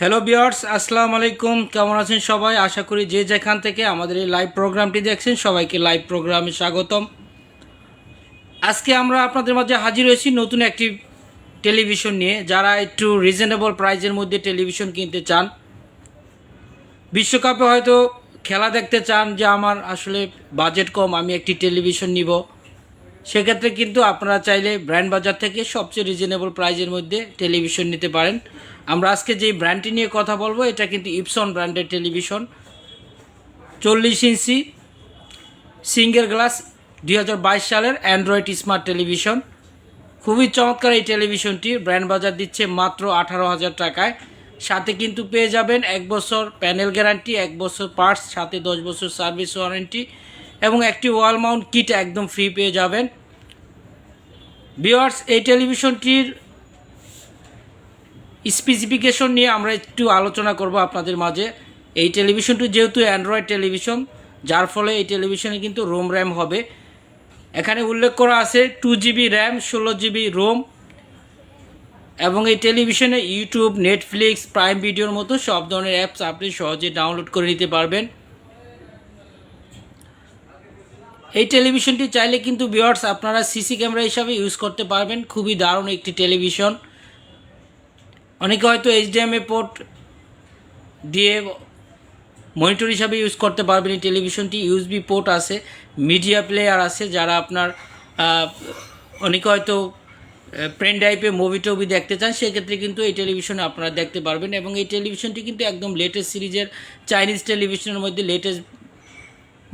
Hello viewers, আসসালামু আলাইকুম। কেমন আছেন সবাই? আশা করি যে যেখান থেকে আমাদের এই লাইভ প্রোগ্রামটি দেখছেন সবাইকে লাইভ প্রোগ্রামে স্বাগতম। আজকে আমরা আপনাদের মাঝে হাজির হয়েছি নতুন একটি টেলিভিশন নিয়ে। যারা একটু রিজনেবল প্রাইসের মধ্যে টেলিভিশন কিনতে চান, বিশ্বকাপে হয়তো খেলা দেখতে চান, যে আমার আসলে বাজেট কম, আমি একটি টেলিভিশন নিব, সেক্ষেত্রে কিন্তু আপনারা চাইলে ব্র্যান্ড বাজার থেকে সবচেয়ে রিজনেবল প্রাইসের মধ্যে টেলিভিশন নিতে পারেন। আমরা আজকে যে ব্র্যান্ডটি নিয়ে কথা বলবো, এটা কিন্তু ইপসন ব্র্যান্ডের টেলিভিশন, 40 ইঞ্চি সিঙ্গেল গ্লাস 2022 সালের অ্যান্ড্রয়েড স্মার্ট টেলিভিশন। খুবই চমৎকার এই টেলিভিশনটি ব্র্যান্ড বাজার দিচ্ছে মাত্র 18,000 টাকায়। সাথে কিন্তু পেয়ে যাবেন 1 বছর প্যানেল গ্যারান্টি, 1 বছর পার্টস, সাথে 10 বছর সার্ভিস ওয়ারেন্টি এবং একটি ওয়াল মাউন্ট কিট একদম ফ্রি পেয়ে যাবেন। ভিউয়ার্স, এই টেলিভিশনটির স্পেসিফিকেশন নিয়ে আমরা একটু আলোচনা করব আপনাদের মাঝে। এই টেলিভিশনটি যেহেতু অ্যান্ড্রয়েড টেলিভিশন, যার ফলে এই টেলিভিশনে কিন্তু রোম র্যাম হবে। এখানে উল্লেখ করা আছে 2GB র্যাম, 16GB রোম, এবং এই টেলিভিশনে ইউটিউব, নেটফ্লিক্স, প্রাইম ভিডিওর মতো সব ধরনের অ্যাপস আপনি সহজে ডাউনলোড করে নিতে পারবেন। এই টেলিভিশনটি চাইলে কিন্তু ভিউয়ার্স আপনারা সিসি ক্যামেরা হিসাবে ইউজ করতে পারবেন। খুবই দারুণ একটি টেলিভিশন। অনেকে হয়তো HDMI পোর্ট দিয়ে মনিটর হিসাবে ইউজ করতে পারবেন। এই টেলিভিশনটি USB পোর্ট আছে, মিডিয়া প্লেয়ার আছে, যারা আপনার অনেকে হয়তো পেন ড্রাইভে মুভি টুভি দেখতে চান, সেক্ষেত্রে কিন্তু এই টেলিভিশনে আপনারা দেখতে পারবেন। এবং এই টেলিভিশনটি কিন্তু একদম লেটেস্ট সিরিজের চাইনিজ টেলিভিশনের মধ্যে লেটেস্ট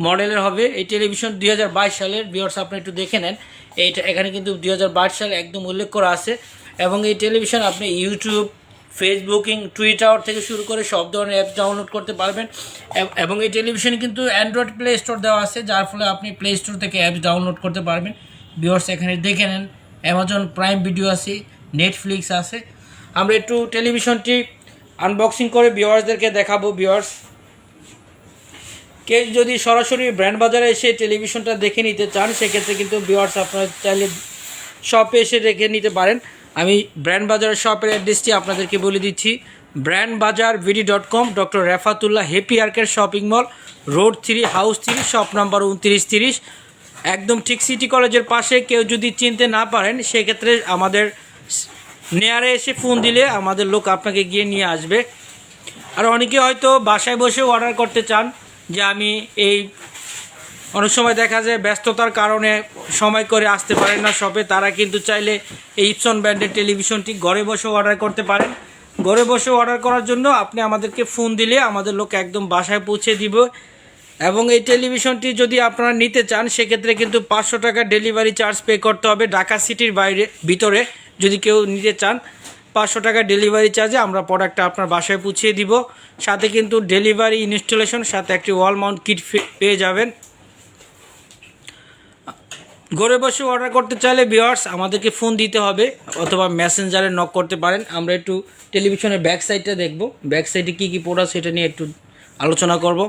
মডেলের হবে। এই টেলিভিশন 2022 সালের। ভিউয়ার্স, আপনি একটু দেখে নেন, এইটা এখানে কিন্তু 2022 সাল একদম উল্লেখ করা আছে। এবং এই টেলিভিশন আপনি ইউটিউব, ফেসবুকিং, টুইটার থেকে শুরু করে সব ধরনের অ্যাপস ডাউনলোড করতে পারবেন। এবং এই টেলিভিশনে কিন্তু অ্যান্ড্রয়েড প্লে স্টোর দেওয়া আছে, যার ফলে আপনি প্লে স্টোর থেকে অ্যাপস ডাউনলোড করতে পারবেন। ভিউয়ার্স, এখানে দেখে নেন, অ্যামাজন প্রাইম ভিডিও আছে, নেটফ্লিক্স আছে। আমরা একটু টেলিভিশনটি আনবক্সিং করে ভিউয়ার্সদেরকে দেখাবো। ভিউয়ার্স, কেউ যদি সরাসরি ব্র্যান্ড বাজারে এসে টেলিভিশনটা দেখে নিতে চান, সেক্ষেত্রে কিন্তু ভিউয়ার্স আপনারা চাইলে শপে এসে দেখে নিতে পারেন। আমি ব্র্যান্ড বাজারের শপের অ্যাড্রেসটি আপনাদেরকে বলে দিচ্ছি। ব্র্যান্ড বাজার vd.com, doctor Refatullah happy arcade shopping mall, road 3, house 3, shop number 2930, একদম ঠিক সিটি কলেজের পাশে। কেউ যদি চিনতে না পারেন, সেক্ষেত্রে আমাদের নেয়ারে এসে ফোন দিলে আমাদের লোক আপনাকে গিয়ে নিয়ে আসবে। আর অনেকে হয়তো বাসায় বসে অর্ডার করতে চান, যে আমি এই অনেক সময় দেখা যায় ব্যস্ততার কারণে সময় করে আসতে পারেন না শপে, তারা কিন্তু চাইলে এই ইপসন ব্র্যান্ডের টেলিভিশনটি ঘরে বসে অর্ডার করতে পারেন। ঘরে বসে অর্ডার করার জন্য আপনি আমাদেরকে ফোন দিলে আমাদের লোক একদম বাসায় পৌঁছে দিব। এবং এই টেলিভিশনটি যদি আপনারা নিতে চান, সেক্ষেত্রে কিন্তু 500 টাকা ডেলিভারি চার্জ পে করতে হবে। ঢাকা সিটির ভিতরে যদি কেউ নিতে চান, 500 টাকা ডেলিভারি চার্জে আমরা প্রোডাক্টটা আপনার বাসায় পৌঁছে দিব। সাথে কিন্তু ডেলিভারি, ইনস্টলেশন, সাথে একটি ওয়াল মাউন্ট কিট পেয়ে যাবেন। ঘরে বসে অর্ডার করতে চাইলে ভিউয়ার্স আমাদেরকে ফোন দিতে হবে, অথবা মেসেঞ্জারে নক করতে পারেন। আমরা একটু টেলিভিশনের ব্যাক সাইডটা দেখব, ব্যাক সাইডে কী কী প্রোডাক্ট সেটা নিয়ে একটু আলোচনা করব।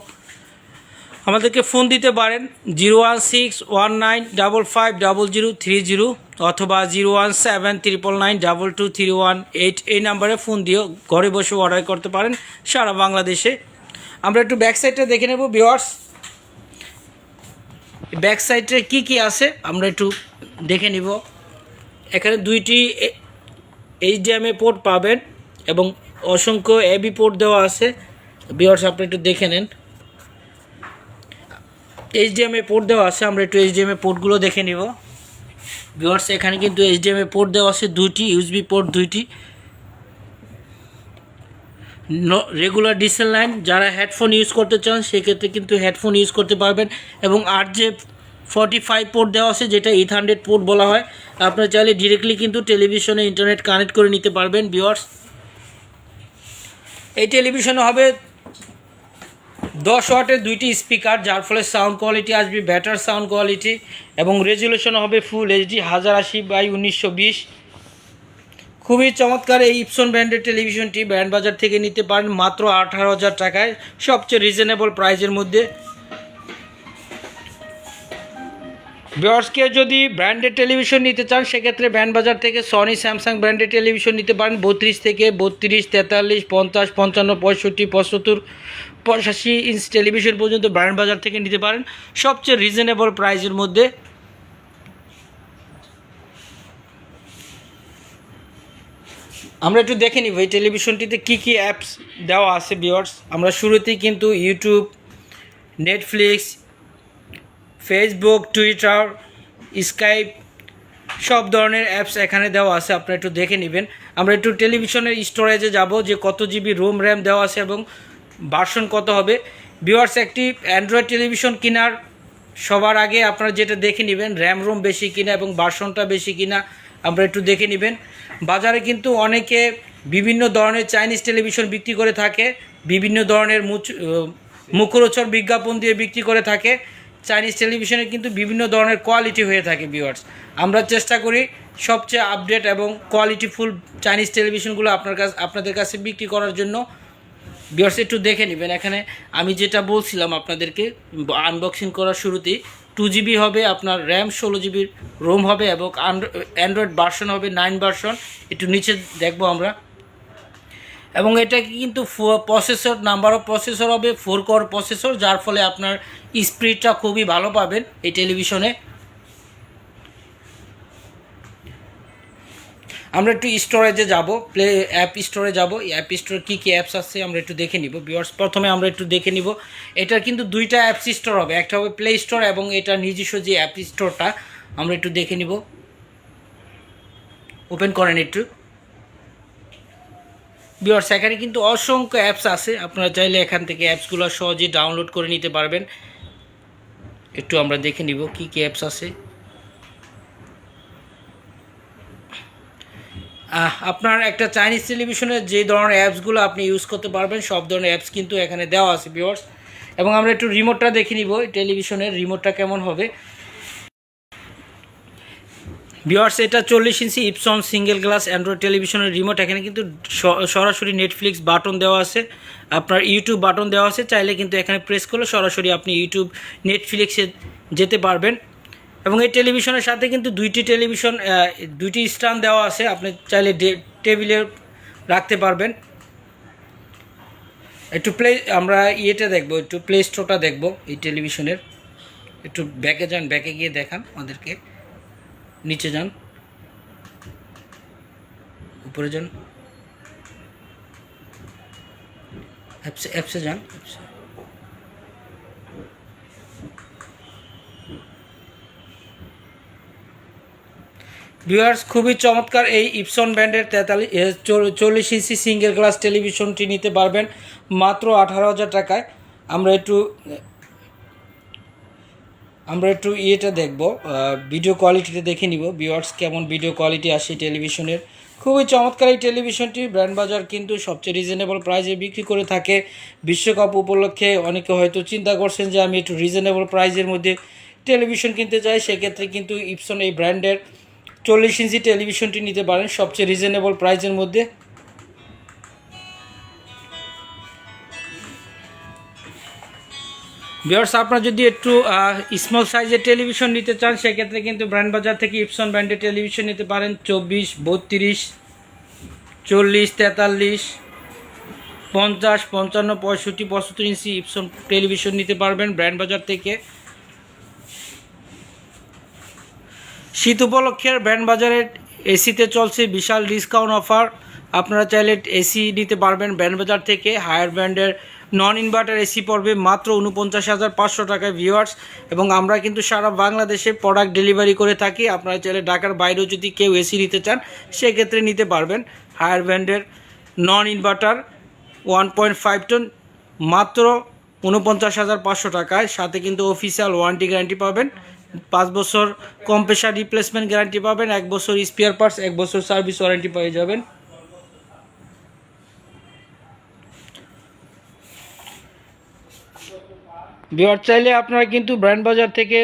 আমাদেরকে ফোন দিতে পারেন 01619550030, অথবা 01799922318, এই নাম্বারে ফোন দিয়েও ঘরে বসে অর্ডার করতে পারেন সারা বাংলাদেশে। আমরা একটু ব্যাক সাইডটা দেখে নেব ভিউয়ার্স। ব্যাক সাইডে কী কী আছে আমরা একটু দেখে নিব। এখানে 2টি HDMI পোর্ট পাবেন এবং অসংখ্য AB পোর্ট দেওয়া আছে। ভিউয়ার্স, আপনি একটু দেখে নেন, HDMI পোর্ট দেওয়া আছে। আমরা একটু HDMI পোর্টগুলো দেখে নিব। ভিউয়ার্স, এখানে কিন্তু HDMI পোর্ট দেওয়া আছে 2টি, USB পোর্ট 2টি, রেগুলার ডিসেল লাইন। যারা হেডফোন ইউজ করতে চান, সেক্ষেত্রে কিন্তু হেডফোন ইউজ করতে পারবেন। এবং RJ45 পোর্ট দেওয়া আছে, যেটা ইথারনেট পোর্ট বলা হয়। আপনারা চাইলে ডিরেক্টলি কিন্তু টেলিভিশনে ইন্টারনেট কানেক্ট করে নিতে পারবেন। ভিউয়ার্স, এই টেলিভিশনে হবে 10 ওয়াটের 2টি স্পিকার, যার ফলে সাউন্ড কোয়ালিটি আসবে বেটার সাউন্ড কোয়ালিটি। এবং রেজুলেশন হবে ফুল HD 1080x1920। খুবই চমৎকার এই ইপসন ব্র্যান্ডের টেলিভিশনটি ব্র্যান্ড বাজার থেকে নিতে পারেন মাত্র 18,000 টাকায়, সবচেয়ে রিজনেবল প্রাইসের মধ্যে। ভিউয়ার্সকে যদি ব্র্যান্ডেড টেলিভিশন নিতে চান সেক্ষেত্রে ব্র্যান্ড বাজার থেকে সনি স্যামসাং ব্র্যান্ডেড টেলিভিশন নিতে পারেন 32 থেকে 32, 43, 50, 55, 65, 75, 85 ইঞ্চ টেলিভিশন পর্যন্ত ব্র্যান্ড বাজার থেকে নিতে পারেন সবচেয়ে রিজনেবল প্রাইসের মধ্যে। আমরা একটু দেখে নিব এই টেলিভিশনটিতে কী কী অ্যাপস দেওয়া আছে ভিউয়ার্স। আমরা শুরুতেই কিন্তু YouTube, Netflix, Facebook, Twitter, Skype সব ধরনের অ্যাপস এখানে দেওয়া আছে, আপনারা একটু দেখে নেবেন। আমরা একটু টেলিভিশনের স্টোরেজে যাব যে কত জিবি রোম র্যাম দেওয়া আছে এবং ভার্সন কত হবে। ভিউয়ার্স, একটি অ্যান্ড্রয়েড টেলিভিশন কেনার সবার আগে আপনারা যেটা দেখে নেবেন র্যাম রোম বেশি কিনা এবং ভার্সনটা বেশি কিনা আমরা একটু দেখে নেবেন। বাজারে কিন্তু অনেকে বিভিন্ন ধরনের চাইনিজ টেলিভিশন বিক্রি করে থাকে, বিভিন্ন ধরনের মুখরোচক বিজ্ঞাপন দিয়ে বিক্রি করে থাকে। চাইনিজ টেলিভিশনে কিন্তু বিভিন্ন ধরনের কোয়ালিটি হয়ে থাকে ভিউয়ার্স। আমরা চেষ্টা করি সবচেয়ে আপডেট এবং কোয়ালিটিফুল চাইনিজ টেলিভিশনগুলো আপনাদের কাছে বিক্রি করার জন্য। ভিউয়ার্স, একটু দেখে নেবেন। এখানে আমি যেটা বলছিলাম আপনাদেরকে আনবক্সিং করার শুরুতেই 2GB হবে আপনার র্যাম, 16GB রোম হবে এবং অ্যান্ড্রয়েড ভার্সন হবে 9 ভার্সন। একটু নিচে দেখবো আমরা। এবং এটা কিন্তু প্রসেসর, নাম্বার অফ প্রসেসর হবে 4 কোর প্রসেসর, যার ফলে আপনার স্পিডটা খুবই ভালো পাবেন এই টেলিভিশনে। আমরা একটু স্টোরেজে যাব, অ্যাপ স্টোরে যাব। অ্যাপ স্টোরে কী কী অ্যাপস আছে আমরা একটু দেখে নিব ভিউয়ার্স। প্রথমে আমরা একটু দেখে নিব এটার কিন্তু দুইটা অ্যাপস স্টোর হবে, একটা হবে প্লে স্টোর এবং এটা নিজস্ব যে অ্যাপ স্টোরটা আমরা একটু দেখে নিব। ওপেন করেন একটু ভিউয়ার্স। এখানে কিন্তু অসংখ্য অ্যাপস আছে, আপনারা চাইলে এখান থেকে অ্যাপসগুলো সহজেই ডাউনলোড করে নিতে পারবেন। একটু আমরা দেখে নিব কী কী অ্যাপস আছে। আপনার একটা চাইনিজ টেলিভিশনের যে ধরনের অ্যাপসগুলো আপনি ইউজ করতে পারবেন সব ধরনের অ্যাপস কিন্তু এখানে দেওয়া আছে ভিউয়ার্স। এবং আমরা একটু রিমোটটা দেখে নিব, টেলিভিশনের রিমোটটা কেমন হবে ভিউয়ার্স। এটা 40 ইঞ্চি ইপসন সিঙ্গেল গ্লাস অ্যান্ড্রয়েড টেলিভিশনের রিমোট। এখানে কিন্তু সরাসরি নেটফ্লিক্স বাটন দেওয়া আছে, আপনার ইউটিউব বাটন দেওয়া আছে, চাইলে কিন্তু এখানে প্রেস করলে সরাসরি আপনি ইউটিউব, নেটফ্লিক্সে যেতে পারবেন। এবং এই টেলিভিশনের সাথে কিন্তু দুইটি স্ট্যান্ড দেওয়া আছে, আপনি চাইলে টেবিলে রাখতে পারবেন। একটু আমরা ইয়েটা দেখব, একটু প্লে স্টোরটা দেখব এই টেলিভিশনের। একটু ব্যাকে যান, ব্যাকে গিয়ে দেখান আমাদেরকে। নিচে যান, উপরে যান, অ্যাপসে যান। ভিউয়ার্স, খুবই চমৎকার এই ইপসন ব্র্যান্ডের 40 ইঞ্চি সিঙ্গেল গ্লাস টেলিভিশনটি নিতে পারবেন মাত্র 18,000 টাকায়। আমরা একটু ইয়েটা দেখব, ভিডিও কোয়ালিটিটা দেখে নিব ভিউয়ার্স, কেমন ভিডিও কোয়ালিটি আসে টেলিভিশনের। খুবই চমৎকার এই টেলিভিশনটি। ব্র্যান্ড বাজার কিন্তু সবচেয়ে রিজনেবল প্রাইসে বিক্রি করে থাকে। বিশ্বকাপ উপলক্ষে অনেকে হয়তো চিন্তা করছেন যে আমি একটু রিজনেবল প্রাইসের মধ্যে টেলিভিশন কিনতে চাই, সেক্ষেত্রে কিন্তু ইপসন এই ব্র্যান্ডের 40 ইঞ্চি টেলিভিশনটি নিতে পারেন সবচেয়ে রিজনেবল প্রাইসের মধ্যে। ভিউয়ার্স, আপনারা যদি একটু স্মল সাইজের টেলিভিশন নিতে চান সেক্ষেত্রে কিন্তু ব্র্যান্ড বাজার থেকে ইপসন ব্র্যান্ডের টেলিভিশন নিতে পারেন 24, 32, 40, 43, 50, 55, 65, 75 ইঞ্চি ইপসন টেলিভিশন নিতে পারবেন ব্র্যান্ড বাজার থেকে। শীত উপলক্ষের ব্র্যান্ড বাজারের এসিতে চলছে বিশাল ডিসকাউন্ট অফার। আপনারা চাইলে এসি নিতে পারবেন ব্র্যান্ড বাজার থেকে। হায়ার ব্র্যান্ডের নন ইনভার্টার এসি পড়বে মাত্র 49,500 টাকায় ভিউয়ার্স। এবং আমরা কিন্তু সারা বাংলাদেশে প্রোডাক্ট ডেলিভারি করে থাকি। আপনারা চাইলে ঢাকার বাইরেও যদি কেউ এসি নিতে চান সেক্ষেত্রে নিতে পারবেন। হায়ার ব্র্যান্ডের নন ইনভার্টার 1.5 টন মাত্র 49,500 টাকায়, সাথে কিন্তু অফিসিয়াল ওয়ারেন্টি গ্যারান্টি পাবেন। 5 বছর কম্প্রেসার রিপ্লেসমেন্ট গ্যারান্টি পাবেন, 1 বছর স্পেয়ার পার্টস, 1 বছর সার্ভিস ওয়ারেন্টি পেয়ে যাবেন। ভিউয়ার, চাইলে আপনারা কিন্তু ব্র্যান্ড বাজার থেকে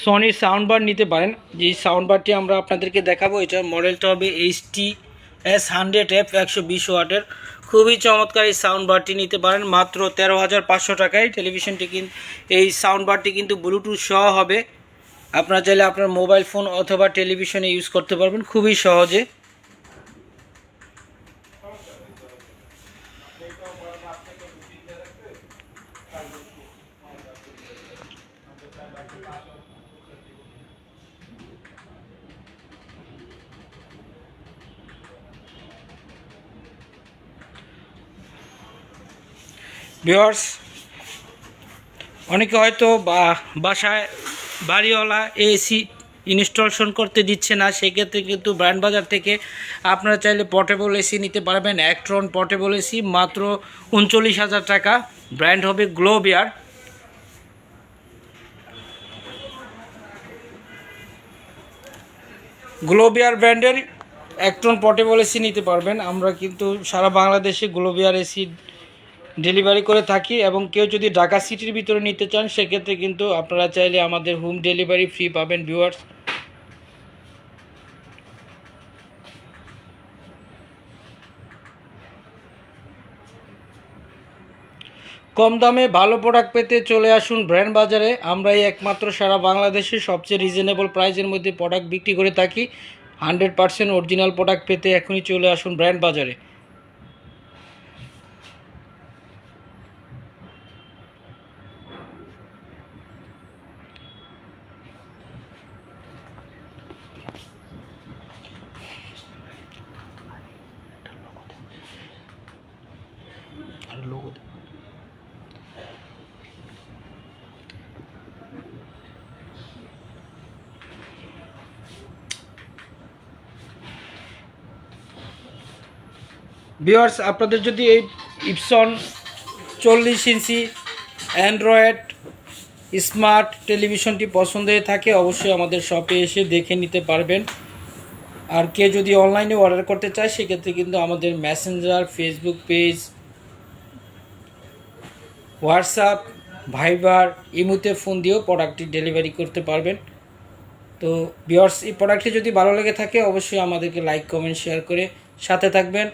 সনির সাউন্ড বার নিতে পারেন। যে সাউন্ড বারটি আমরা আপনাদেরকে দেখাবো, এটার মডেলটা হবে HTS100F 120 ওয়াটের। খুবই চমৎকার এই সাউন্ড বারটি নিতে পারেন মাত্র 13,500 টাকায়। টেলিভিশনটি কিন্তু এই সাউন্ড বারটি কিন্তু ব্লুটুথ সহ হবে। আপনারা চাইলে আপনার মোবাইল ফোন অথবা টেলিভিশনে ইউজ করতে পারবেন খুবই সহজে। ভিউয়ার্স, অনেকে হয়তো বাসায় বাড়িওয়ালা এসি ইনস্টলেশন করতে দিচ্ছে না, সেক্ষেত্রে কিন্তু ব্র্যান্ড বাজার থেকে আপনারা চাইলে পোর্টেবল এসি নিতে পারবেন। একট্রন পোর্টেবল এসি মাত্র 39,000 টাকা। ব্র্যান্ড হবে গ্লোবিয়ার। গ্লোবিয়ার ব্র্যান্ডের একট্রন পোর্টেবল এসি নিতে পারবেন। আমরা কিন্তু সারা বাংলাদেশে গ্লোবিয়ার এসি ডেলিভারি করে থাকি, এবং কেউ যদি ঢাকা সিটির ভিতরে নিতে চান সেক্ষেত্রে কিন্তু আপনারা চাইলে আমাদের হোম ডেলিভারি ফ্রি পাবেন। ভিউয়ার্স, কম দামে ভালো প্রোডাক্ট পেতে চলে আসুন ব্র্যান্ড বাজারে। আমরাই একমাত্র সারা বাংলাদেশে সবচেয়ে রিজনেবল প্রাইসের মধ্যে প্রোডাক্ট বিক্রি করে থাকি। 100% অরিজিনাল প্রোডাক্ট পেতে এখনই চলে আসুন ব্র্যান্ড বাজারে। ভিউয়ার্স, আপনাদের যদি এই ইপসন 40 ইঞ্চি অ্যান্ড্রয়েড স্মার্ট টেলিভিশনটি পছন্দ হয়ে থাকে অবশ্যই আমাদের শপে এসে দেখে নিতে পারবেন। আর কেউ যদি অনলাইনে অর্ডার করতে চায় সেক্ষেত্রে কিন্তু আমাদের মেসেঞ্জার, ফেসবুক পেজ, হোয়াটসঅ্যাপ, ভাইবার, ইমুতে ফোন দিয়েও প্রোডাক্টটি ডেলিভারি করতে পারবেন। তো ভিউয়ার্স, এই প্রোডাক্টটি যদি ভালো লেগে থাকে অবশ্যই আমাদেরকে লাইক, কমেন্ট, শেয়ার করে সাথে থাকবেন।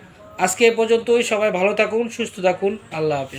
আজকে এ পর্যন্তই। সবাই ভালো থাকুন, সুস্থ থাকুন। আল্লাহ হাফেজ।